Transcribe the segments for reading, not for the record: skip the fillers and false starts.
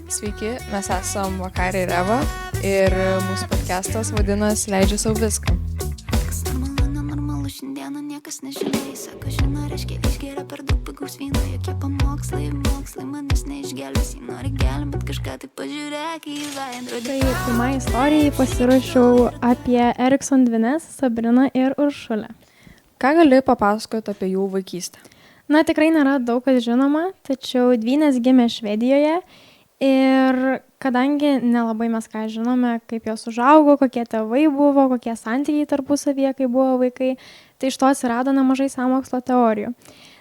Sveiki, mes esam Vakarė ir Eva ir mūsų podcastas vadinasi Leidžiu sau viską. Kas normalu, nenormalu, šiandieną niekas nežinai. Sako, žino, reiškia išgeria per daug pigaus vyno. Jokie pamokslai manęs neišgelbės. Jį nori gelbėt, bet kažką tai pažiūrėk į veidrodį. Tai pirmai istorijai pasiruošiau apie Erikson dvynes, Sabriną ir Uršulę. Ką gali papasakoti apie jų vaikystę? Na, tikrai nėra daug kas žinoma, tačiau dvynės gimė Švedijoje ir kadangi nelabai mes ką žinome, kaip jos užaugo, kokie tėvai buvo, kokie santykiai tarpusavyje, kai buvo vaikai, tai iš to atsirado nemažai sąmokslo teorijų.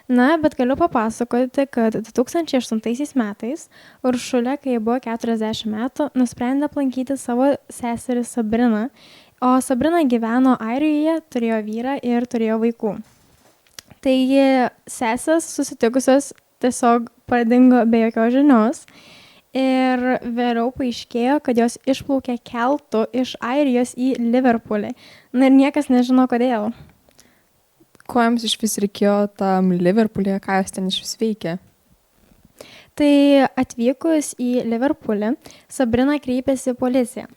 Na, bet galiu papasakoti, kad 2008 metais Uršulė, kai buvo 40 metų, nusprendė aplankyti savo seserį Sabriną, o Sabrina gyveno Airijoje, turėjo vyrą ir turėjo vaikų. Taigi sesės susitikusios tiesiog pradingo be jokios žinios ir vėliau paaiškėjo, kad jos išplaukė keltu iš Airijos į Liverpoolį. Na ir niekas nežino kodėl. Ko jums iš vis reikėjo tam Liverpoolyje, ką jūs ten iš vis veikė? Tai atvykus į Liverpoolį, Sabrina kreipėsi į policiją.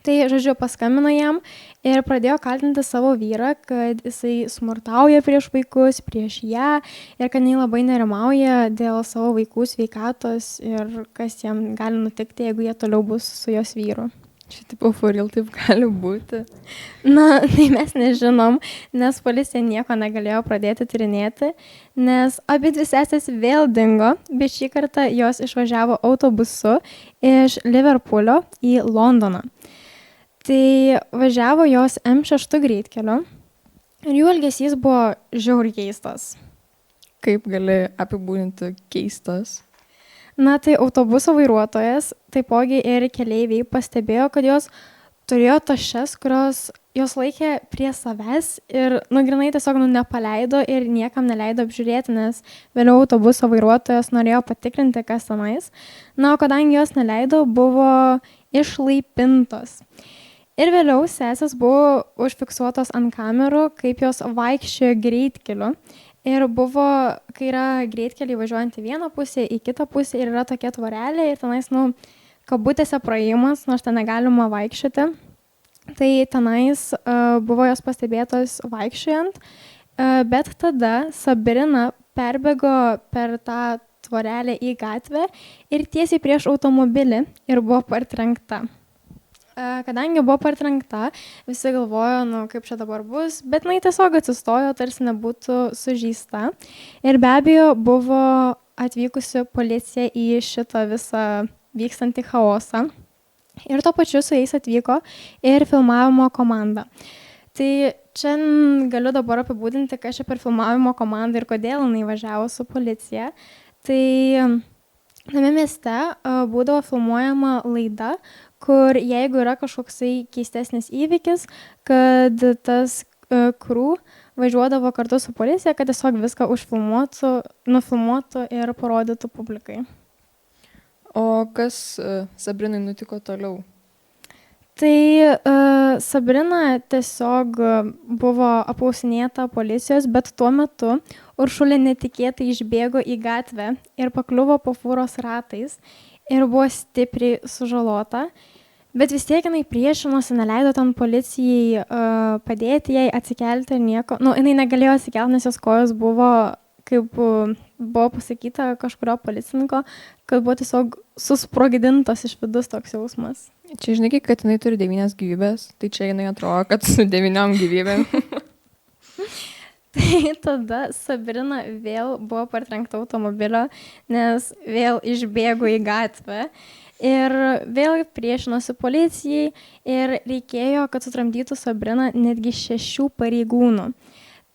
Tai, žodžiu, paskambino jam ir pradėjo kaltinti savo vyrą, kad jisai smurtauja prieš vaikus, prieš ją ir kad jinai labai nerimauja dėl savo vaikų sveikatos ir kas jam gali nutikti, jeigu jie toliau bus su jos vyru. Čia tipo for real taip gali būti. Na, tai mes nežinom, nes policija nieko negalėjo pradėti tyrinėti, nes abi dvi sesės vėl dingo, bet šį kartą jos išvažiavo autobusu iš Liverpoolio į Londoną. Tai važiavo jos M6 greitkeliu ir jų elgesys buvo žiauriai keistas. Kaip gali apibūdinti keistas? Na, tai autobuso vairuotojas, taipogi ir keleiviai pastebėjo, kad jos turėjo tašes, kurios jos laikė prie savęs ir grynai tiesiog nepaleido ir niekam neleido apžiūrėti, nes vėliau autobuso vairuotojas norėjo patikrinti, kas tenais. Na, o kadangi jos neleido, buvo išlaipintos. Ir vėliau sesės buvo užfiksuotos ant kamerų, kaip jos vaikščiojo greitkeliu. Ir buvo, kai yra greitkeliai važiuojant į vieną pusę, į kitą pusę ir yra tokia tvorelė ir tenais, kabutėse praėjimas, nors ten negalima vaikščioti. Tai tenais buvo jos pastebėtos vaikščiojant, bet tada Sabrina perbėgo per tą tvorelę į gatvę ir tiesiai prieš automobilį ir buvo partrenkta. Kadangi buvo partrenkta, visi galvojo, kaip čia dabar bus, bet jinai tiesiog atsistojo, tarsi nebūtų sužeista. Ir be abejo buvo atvykusi policija į šitą visą vykstantį chaosą. Ir tuo pačiu su jais atvyko ir filmavimo komanda. Tai čia galiu dabar apibūdinti, kas čia per filmavimo komandą ir kodėl jinai važiavo su policija. Tai tame mieste būdavo filmuojama laida, kur jeigu yra kažkoksai keistesnis įvykis, kad tas crew važiuodavo kartu su policija, kad tiesiog viską užfilmuotų, nufilmuotų ir parodytų publikai. O kas Sabrinai nutiko toliau? Tai Sabrina tiesiog buvo apklausinėta policijos, bet tuo metu Uršulė netikėtai išbėgo į gatvę ir pakliuvo po fūros ratais ir buvo stipriai sužalota. Bet vis tiek jinai priešinosi, neleido tam policijai padėti jai atsikelti ir nieko. Jinai negalėjo atsikelti, nes jos kojos buvo, kaip buvo pasakyta kažkurio policininko, kad buvo tiesiog susprogdintos iš vidus toks jausmas. Čia žinai, kad jinai turi 9 gyvybės, tai čia jinai atrodo, kad su 9 gyvybėm. Tai tada Sabrina vėl buvo partrenkta automobilio, nes vėl išbėgo į gatvę ir vėl priešinosi policijai ir reikėjo, kad sutramdytų Sabriną netgi 6 pareigūnų.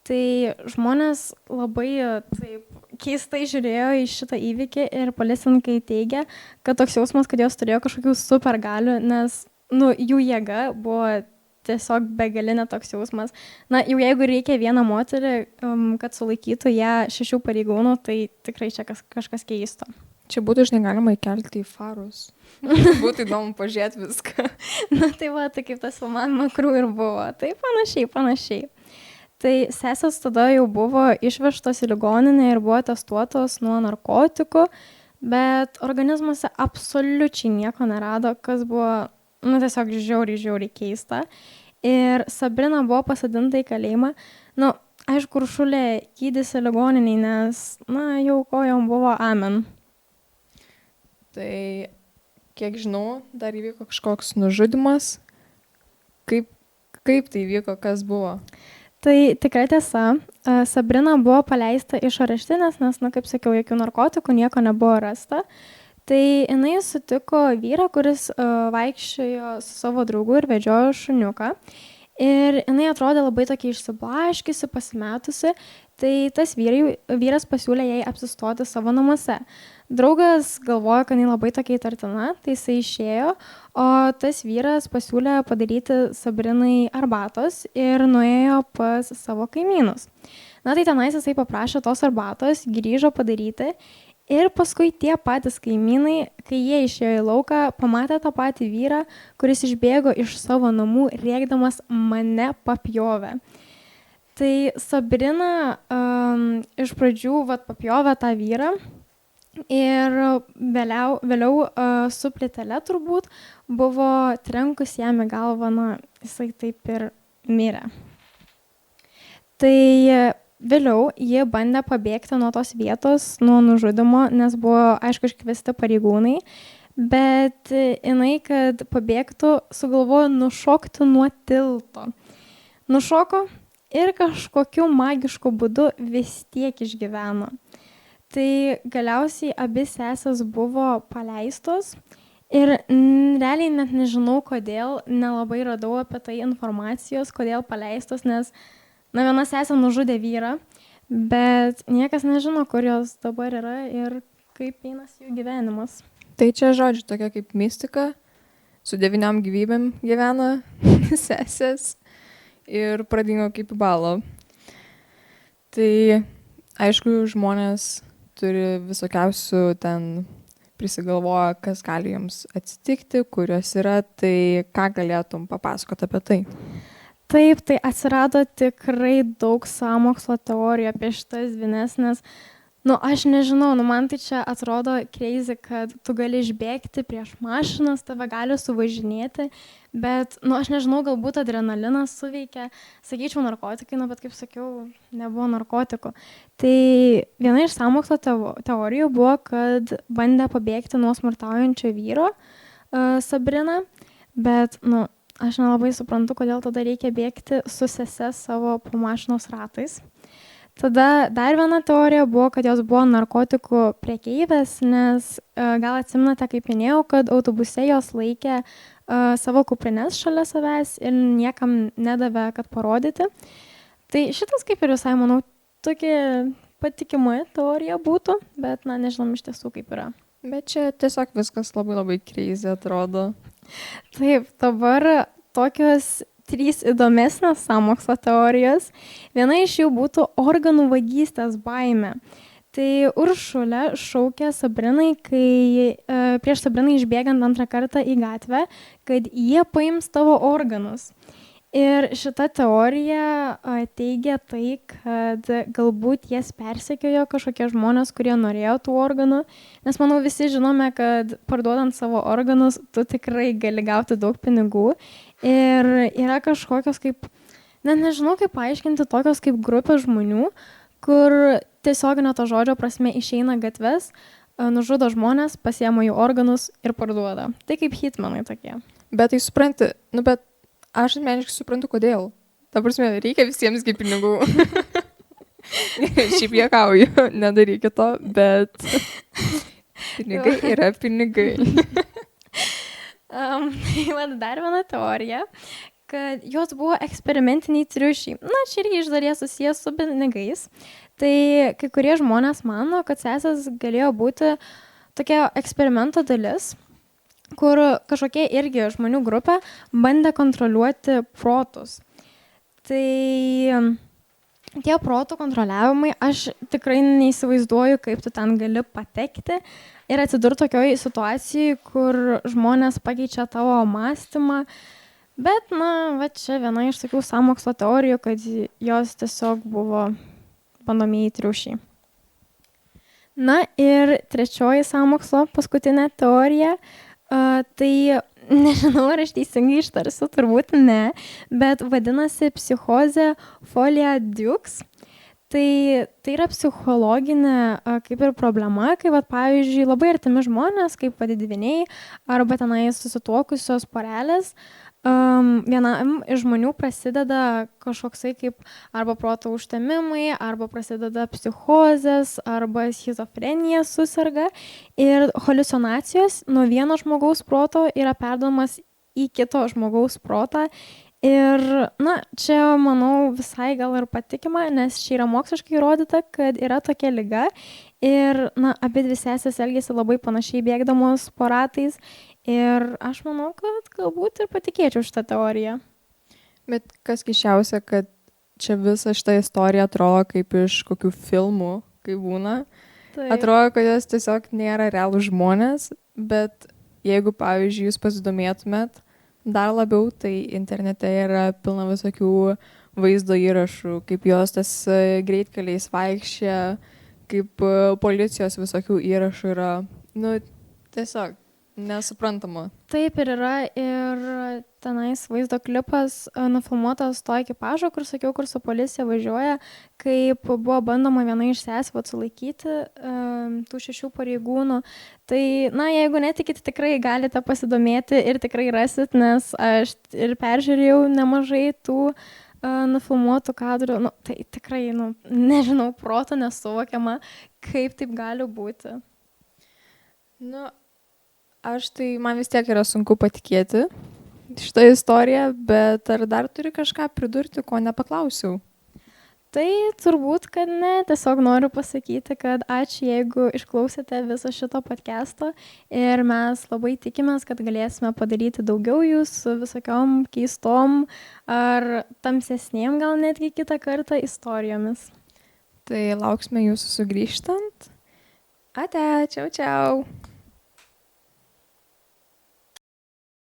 Tai žmonės labai taip keistai žiūrėjo į šitą įvykį ir policininkai teigia, kad toks jausmas, kad jos turėjo kažkokių supergalių, nes jų jėga buvo tiesiog begalinė toks jausmas. Na, jau jeigu reikia vieną moterį, kad sulaikytų ją 6 pareigūnų, tai tikrai čia kažkas keisto. Čia būtų, žinai, galima įkelti į farus. Būtų įdomu pažiūrėti viską. Na, tai va, tai kaip tas filmavimo crew ir buvo. Tai panašiai. Tai sesės tada jau buvo išvežtos į ligoninę ir buvo testuotos nuo narkotikų, bet organizmuose absoliučiai nieko nerado, kas buvo, tiesiog žiauriai keista. Ir Sabrina buvo pasodinta į kalėjimą. Aišku, Uršulė gydėsi ligoniniai, nes, jau ko jom buvo amen. Tai, kiek žinau, dar įvyko kažkoks nužudymas. Kaip tai vyko, kas buvo? Tai tikrai tiesa. Sabrina buvo paleista iš areštinės, nes, kaip sakiau, jokių narkotikų, nieko nebuvo rasta. Tai jinai sutiko vyrą, kuris vaikščiojo su savo draugu ir vedžiojo šuniuką. Ir jinai atrodė labai tokia išsiblaškiusi, pasimetusi. Tai tas vyras pasiūlė jai apsistoti savo namuose. Draugas galvojo, kad jinai labai tokia įtartina, tai jisai išėjo, o tas vyras pasiūlė padaryti Sabrinai arbatos ir nuėjo pas savo kaimynus. Tai tenais jisai paprašė tos arbatos, grįžo padaryti ir paskui tie patys kaimynai, kai jie išėjo į lauką, pamatė tą patį vyrą, kuris išbėgo iš savo namų rėkdamas mane papjovė. Tai Sabrina iš pradžių papjovė tą vyrą. Ir vėliau su plytele turbūt buvo trenkus jam į galvą, jisai taip ir mirė. Tai vėliau jie bandė pabėgti nuo tos vietos, nuo nužudimo, nes buvo, aišku, iškviesti pareigūnai, bet jinai, kad pabėgtų, sugalvojo nušokti nuo tilto. Nušoko ir kažkokiu magišku būdu vis tiek išgyveno. Tai galiausiai abi sesės buvo paleistos ir realiai net nežinau, kodėl, nelabai radau apie tai informacijos, kodėl paleistos, nes viena sesė nužudė vyrą, bet niekas nežino, kur jos dabar yra ir kaip einasi jų gyvenimas. Tai čia žodžiu tokia kaip mistika, su 9 gyvybėm gyvena sesės ir pradingo kaip į balą. Tai aišku, žmonės turi visokiausių ten prisigalvoja, kas gali jums atsitikti, kurios yra, tai ką galėtum papasakoti apie tai? Taip, tai atsirado tikrai daug sąmokslo teorijų apie šitas dvynes, nes, aš nežinau, man tai čia atrodo crazy, kad tu gali išbėgti prieš mašinas, tave gali suvažinėti, bet, aš nežinau, galbūt adrenalinas suveikia, sakyčiau narkotikai, bet kaip sakiau, nebuvo narkotikų. Tai viena iš sąmokslo teorijų buvo, kad bandė pabėgti nuo smurtaujančio vyro Sabrina, bet, aš nelabai suprantu, kodėl tada reikia bėgti su sese savo po mašinos ratais. Tada dar viena teorija buvo, kad jos buvo narkotikų prekeivės, nes gal atsimenate, kaip minėjau, kad autobuse jos laikė savo kuprinės šalia savęs ir niekam nedavė, kad parodyti. Tai šitas kaip ir visai, manau, tokia patikima teorija būtų, bet, nežinom iš tiesų kaip yra. Bet čia tiesiog viskas labai crazy atrodo. Taip, dabar tokios 3 įdomesnės sąmokslo teorijos. Viena iš jų būtų organų vagystės baimė. Tai Uršulė šaukė Sabrinai, kai prieš Sabrinai išbėgant 2 kartą į gatvę, kad jie paims tavo organus. Ir šita teorija teigia tai, kad galbūt jas persekiojo kažkokie žmonės, kurie norėjo tų organų, nes manau visi žinome, kad parduodant savo organus, tu tikrai gali gauti daug pinigų. Ir yra kažkokios kaip, nežinau kaip paaiškinti, tokios kaip grupės žmonių, kur tiesioginio to žodžio prasme išeina gatves, nužudo žmonės, pasiema jų organus ir parduoda. Tai kaip hitmenai tokie. Bet tai supranti, bet aš asmeniškai suprantu, kodėl. Ta prasme, reikia visiems gi pinigų. Šiaip juokauju, nedarykit to, bet pinigai yra pinigai. Dar viena teorija, kad jos buvo eksperimentiniai triušiai. Čia irgi iš dalies susijęs su pinigais. Tai kai kurie žmonės mano, kad sesės galėjo būti tokia eksperimento dalis, kur kažkokie irgi žmonių grupė bandė kontroliuoti protus. Tai tie protų kontroliavimai, aš tikrai neįsivaizduoju, kaip tu ten gali patekti ir atsidurti tokioj situacijai, kur žmonės pakeičia tavo mąstymą. Bet, čia viena iš tokių sąmokslo teorijų, kad jos tiesiog buvo bandomieji triušiai. Na ir trečioji sąmokslo paskutinė teorija, tai nežinau, ar aš teisingai ištarsiu, turbūt ne, bet vadinasi psichozė folia dux. Tai yra psichologinė kaip ir problema, kai, pavyzdžiui, labai artimi žmonės, kaip dvyniai arba tenai susituokusios porelės, vienam iš žmonių prasideda kažkoksai kaip arba proto užtemimai, arba prasideda psichozės, arba schizofrenija susirga ir haliucinacijos nuo vieno žmogaus proto yra perdamas į kito žmogaus protą. Ir, čia, manau, visai gal ir patikima, nes čia yra moksliškai įrodyta, kad yra tokia liga ir, abi dvi sesės elgėsi labai panašiai bėgdamos po ratais ir aš manau, kad galbūt ir patikėčiau šitą teoriją. Bet kas keisčiausia, kad čia visa šita istorija atrodo kaip iš kokių filmų, kai būna. Taip. Atrodo, kad jos tiesiog nėra realūs žmonės, bet jeigu, pavyzdžiui, jūs pasidomėtumėt dar labiau, tai internete yra pilna visokių vaizdo įrašų, kaip jos tas greitkeliais vaikščia, kaip policijos visokių įrašų yra, tiesiog nesuprantama. Taip ir yra ir tenais vaizdo klipas nufilmuotas to ekipažo, kur sakiau, kur su policija važiuoja, kaip buvo bandoma viena iš sesių sulaikyti tų 6 pareigūnų. Tai, jeigu netikit, tikrai galite pasidomėti ir tikrai rasit, nes aš ir peržiūrėjau nemažai tų nufilmuotų kadrų. Tai tikrai, nežinau, proto nesuvokiama, kaip taip gali būti. Man vis tiek yra sunku patikėti šitą istoriją, bet ar dar turi kažką pridurti, ko nepaklausiau? Tai turbūt, kad ne, tiesiog noriu pasakyti, kad ačiū, jeigu išklausėte viso šito podcast'o ir mes labai tikimės, kad galėsime padaryti daugiau jūsų visokiom keistom ar tamsesnėm gal netgi kitą kartą istorijomis. Tai lauksime jūsų sugrįžtant. Ate, čiau, čiau.